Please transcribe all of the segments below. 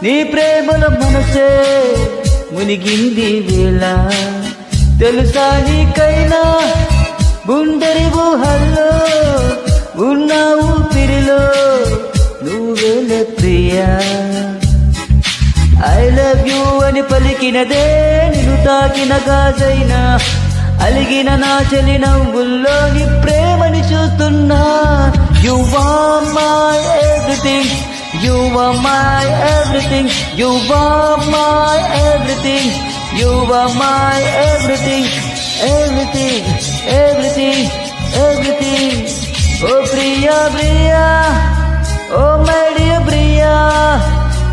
నీ ప్రేమల మనసే మునిగింది వేళ తెలుసా నీకైనా గుండెరి ఊహల్లో ఉన్న ఊపిరిలో నువ్వేలే ప్రియా ఐ లవ్ యూ అని పలికినదే నిన్ను తాకిన గాజైనా అలిగిన నా చెలి నవ్వుల్లో నీ ప్రేమని చూస్తున్నా you are my everything you are my everything you are my everything you are my everything everything everything everything ఓ ప్రియా ప్రియా ఓ మై డియర్ ప్రియా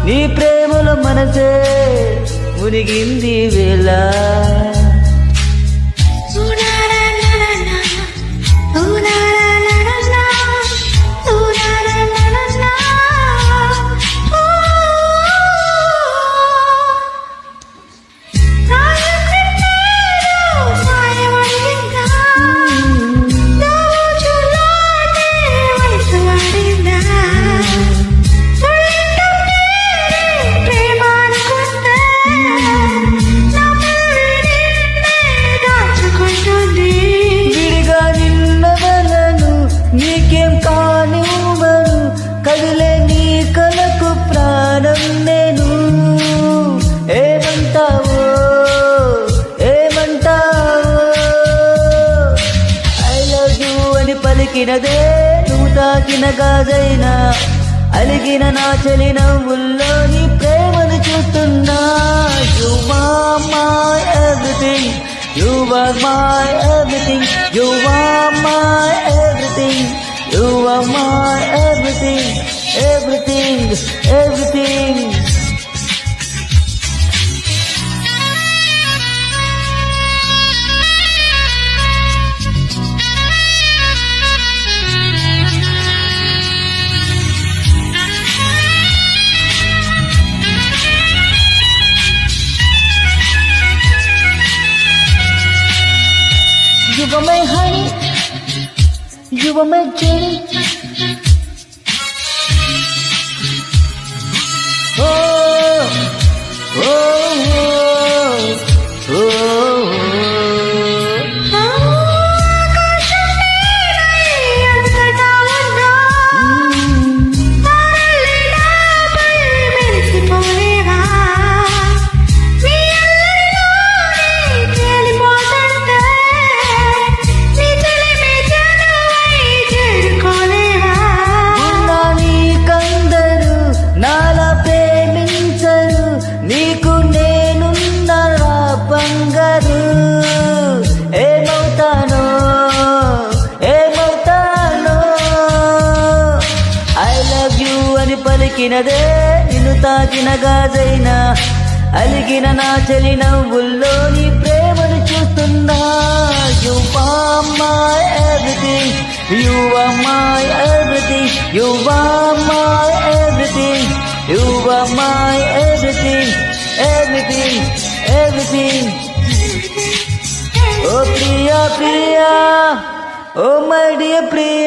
నీ ప్రేమల మనసే మునిగింది వేళ నీకేం కానివ్వను కదిలే నీ కలకు ప్రాణం నేను ఏమంటావో ఏమంటావో ఐ లవ్ యూ అని పలికినదే నువ్వు తాకిన గాజైనా అలిగిన నా చెలి నవ్వుల్లో నీ ప్రేమను చూస్తున్నా you are my everything you are my everything you are my everything you are my everything everything everything you are my honey you are my Jenny. Oh, oh, oh, oh. నీకు నేనున్న బంగారు ఏమవుతానో ఏమవుతానో ఐ లవ్ యూ అని పలికినదే నిన్ను తాకిన గాజైనా అలిగిన నా చెలి నవ్వుల్లో నీ ప్రేమను చూస్తున్నా you are my everything you are my everything you are my everything you are my everything everything everything oh priya priya oh my dear priya